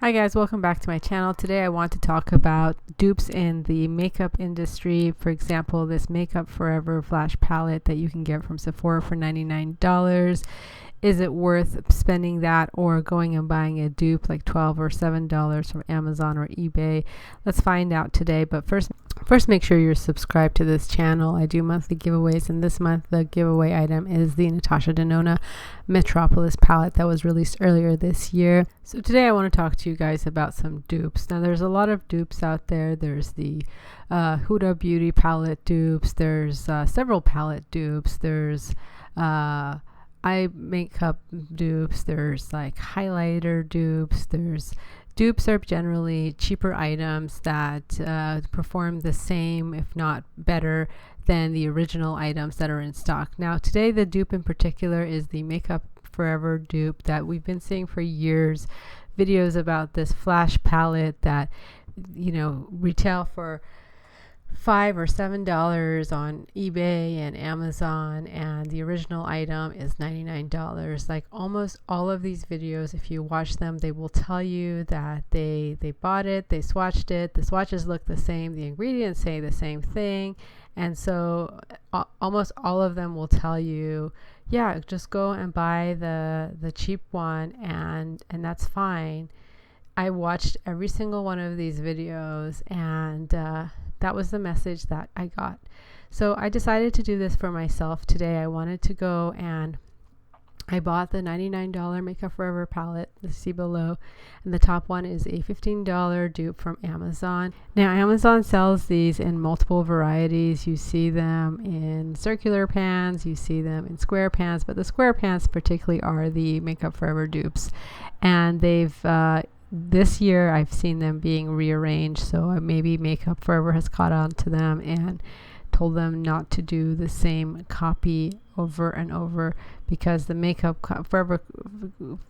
Hi guys, welcome back to my channel. Today I want to talk about dupes in the makeup industry. For example, this Makeup Forever Flash palette that you can get from Sephora for $99. Is it worth spending that or going and buying a dupe like $12 or $7 from Amazon or eBay? Let's find out today. But first make sure you're subscribed to this channel. I do monthly giveaways, and this month the giveaway item is the Natasha Denona Metropolis palette that was released earlier this year. So today I want to talk to you guys about some dupes. Now there's a lot of dupes out there. There's the Huda Beauty palette dupes. There's several palette dupes. There's eye makeup dupes. There's like highlighter dupes. There's dupes are generally cheaper items that perform the same, if not better, than the original items that are in stock. Now today the dupe in particular is the Makeup Forever dupe that we've been seeing for years. Videos about this flash palette that retail for $5 or $7 on eBay and Amazon, and the original item is $99. Like almost all of these videos, if you watch them, they will tell you that they bought it, they swatched it, the swatches look the same, the ingredients say the same thing, and so almost all of them will tell you, yeah, just go and buy the cheap one, and that's fine. I watched every single one of these videos, and that was the message that I got. So I decided to do this for myself today. I wanted to go and I bought the $99 Makeup Forever palette, the see below, and the top one is a $15 dupe from Amazon. Now Amazon sells these in multiple varieties. You see them in circular pans, you see them in square pans, but the square pans particularly are the Makeup Forever dupes, and they've this year I've seen them being rearranged, so maybe Makeup Forever has caught on to them and told them not to do the same copy over and over, because the Makeup Forever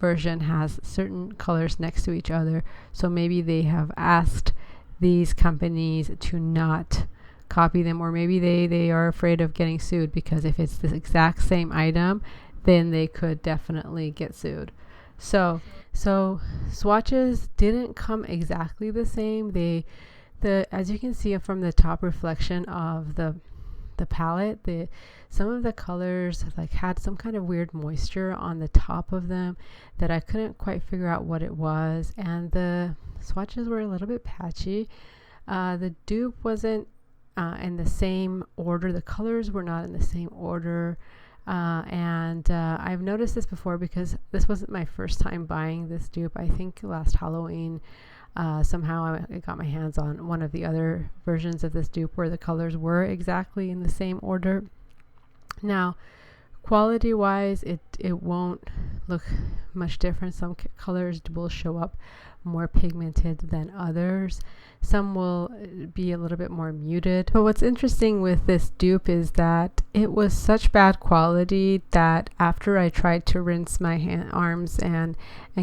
version has certain colors next to each other. So maybe they have asked these companies to not copy them, or maybe they are afraid of getting sued, because if it's the exact same item, then they could definitely get sued. So swatches didn't come exactly the same. As you can see from the top reflection of the palette, some of the colors like had some kind of weird moisture on the top of them that I couldn't quite figure out what it was, and the swatches were a little bit patchy. The dupe wasn't in the same order. The colors were not in the same order. I've noticed this before, because this wasn't my first time buying this dupe. I think last Halloween, somehow I got my hands on one of the other versions of this dupe where the colors were exactly in the same order. Now, quality wise, it won't look much different. Some colors will show up more pigmented than others. Some will be a little bit more muted. But what's interesting with this dupe is that it was such bad quality that after I tried to rinse my arms and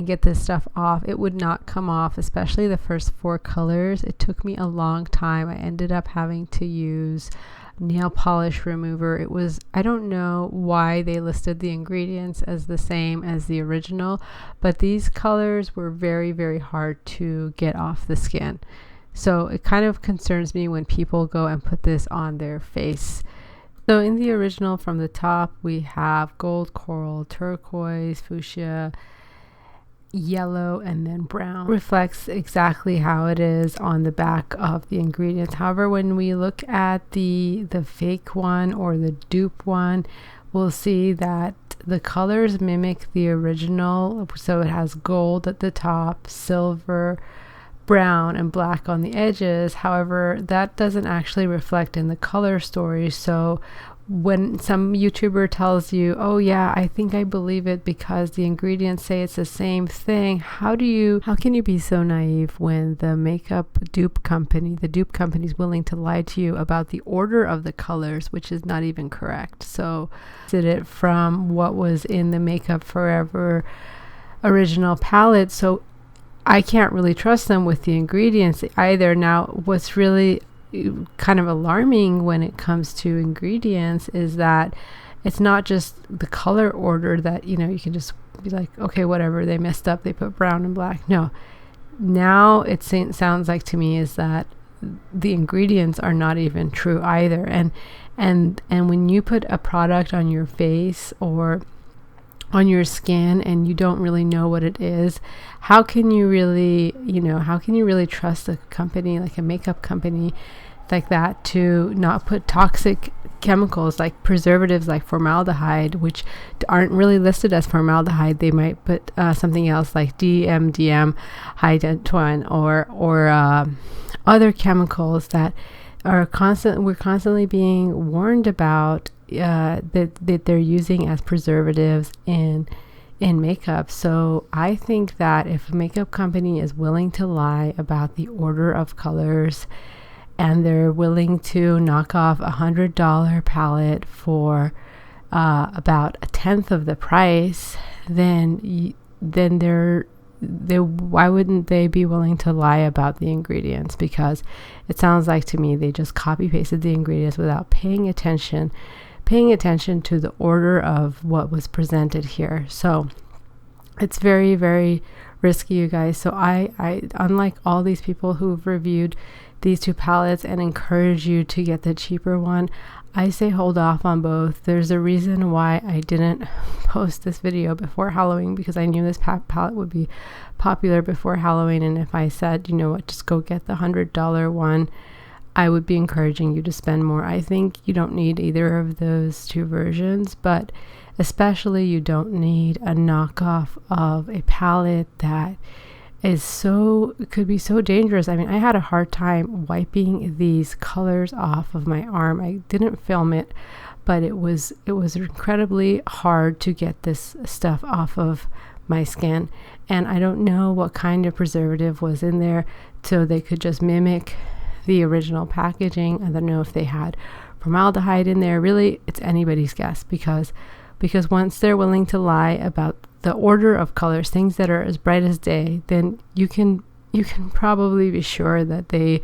get this stuff off, it would not come off, especially the first 4 colors. It took me a long time. I ended up having to use nail polish remover. I don't know why they listed the ingredients as the same as the original, but these colors were very, very hard to get off the skin. So it kind of concerns me when people go and put this on their face. So in the original, from the top, we have gold, coral, turquoise, fuchsia, yellow, and then brown. Reflects exactly how it is on the back of the ingredients. However, when we look at the fake one or the dupe one, we'll see that the colors mimic the original. So it has gold at the top, silver, brown, and black on the edges. However, that doesn't actually reflect in the color story. So when some YouTuber tells you, oh yeah, I think I believe it because the ingredients say it's the same thing, how can you be so naive when the dupe company is willing to lie to you about the order of the colors, which is not even correct? So did it from what was in the Makeup Forever original palette, so I can't really trust them with the ingredients either. Now, what's really kind of alarming when it comes to ingredients is that it's not just the color order that you can just be like, okay, whatever, they messed up, they put brown and black. No, now it sounds like to me is that the ingredients are not even true either. And when you put a product on your face or on your skin and you don't really know what it is, how can you really trust a company like a makeup company like that to not put toxic chemicals like preservatives like formaldehyde, which aren't really listed as formaldehyde? They might put something else like DMDM, hydentone, or other chemicals that we're constantly being warned about that they're using as preservatives in makeup. So I think that if a makeup company is willing to lie about the order of colors and they're willing to knock off $100 palette for about a tenth of the price, then why wouldn't they be willing to lie about the ingredients? Because it sounds like to me they just copy pasted the ingredients without paying attention to the order of what was presented here. So it's very, very risky, you guys. So I unlike all these people who've reviewed these two palettes and encourage you to get the cheaper one, I say hold off on both. There's a reason why I didn't post this video before Halloween, because I knew this palette would be popular before Halloween. And if I said, you know what, just go get the $100 one, I would be encouraging you to spend more. I think you don't need either of those two versions, but especially you don't need a knockoff of a palette that could be so dangerous. I mean, I had a hard time wiping these colors off of my arm. I didn't film it, but it was incredibly hard to get this stuff off of my skin. And I don't know what kind of preservative was in there, so they could just mimic the original packaging. I don't know if they had formaldehyde in there. Really, it's anybody's guess, because once they're willing to lie about the order of colors, things that are as bright as day, then you can probably be sure that they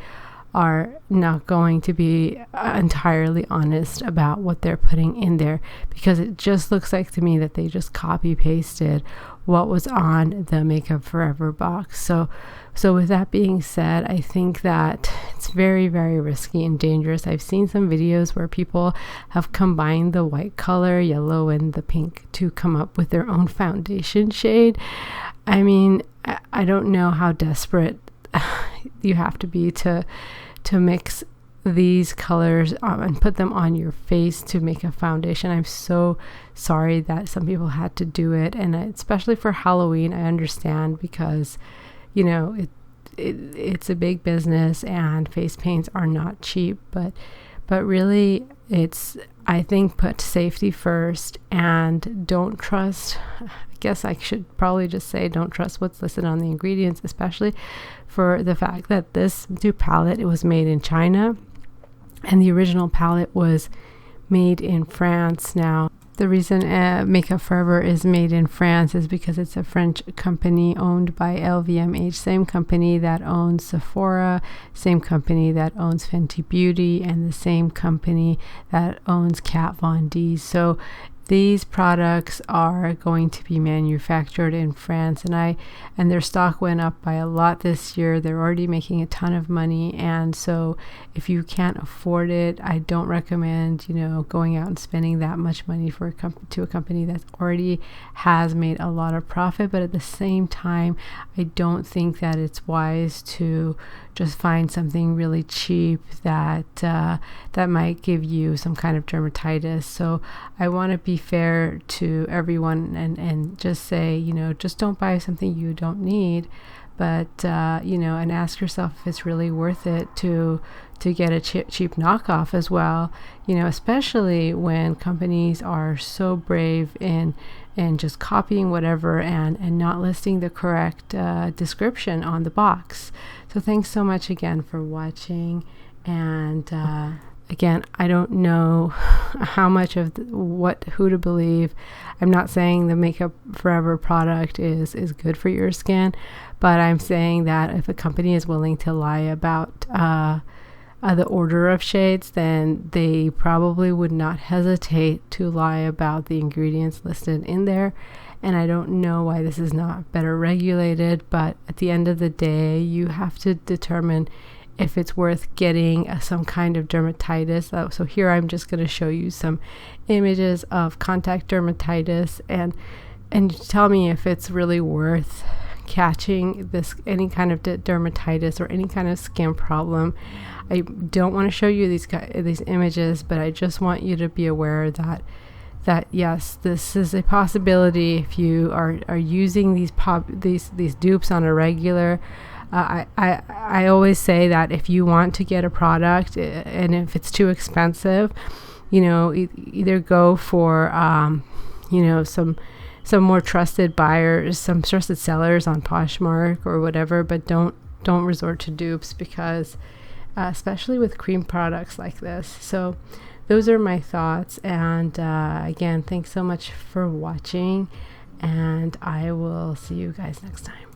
are not going to be entirely honest about what they're putting in there, because it just looks like to me that they just copy pasted what was on the Makeup Forever box. So with that being said, I think that it's very, very risky and dangerous. I've seen some videos where people have combined the white color, yellow, and the pink to come up with their own foundation shade. I mean, I don't know how desperate you have to be to mix these colors and put them on your face to make a foundation. I'm so sorry that some people had to do it, and especially for Halloween, I understand, because you know it's a big business and face paints are not cheap, but really it's, I think, put safety first and don't trust. I guess I should probably just say don't trust what's listed on the ingredients, especially for the fact that this dupe palette, it was made in China and the original palette was made in France. Now, the reason Makeup Forever is made in France is because it's a French company owned by LVMH, same company that owns Sephora, same company that owns Fenty Beauty, and the same company that owns Kat Von D. So these products are going to be manufactured in France, and their stock went up by a lot this year. They're already making a ton of money, and so if you can't afford it, I don't recommend, going out and spending that much money for a company that already has made a lot of profit. But at the same time, I don't think that it's wise to just find something really cheap that might give you some kind of dermatitis. So I want to be fair to everyone and just say, just don't buy something you don't need, but and ask yourself if it's really worth it to get a cheap knockoff as well, especially when companies are so brave in just copying whatever and not listing the correct description on the box. So thanks so much again for watching, and again, I don't know how much of who to believe. I'm not saying the Makeup Forever product is good for your skin, but I'm saying that if a company is willing to lie about the order of shades, then they probably would not hesitate to lie about the ingredients listed in there. And I don't know why this is not better regulated, but at the end of the day, you have to determine if it's worth getting some kind of dermatitis. So here I'm just going to show you some images of contact dermatitis, and tell me if it's really worth catching this any kind of dermatitis or any kind of skin problem. I don't want to show you these images, but I just want you to be aware that yes, this is a possibility if you are using these dupes on a regular. I always say that if you want to get a product, and if it's too expensive, either go for some more trusted buyers, some trusted sellers on Poshmark or whatever, but don't resort to dupes, because especially with cream products like this. So those are my thoughts, and again, thanks so much for watching, and I will see you guys next time.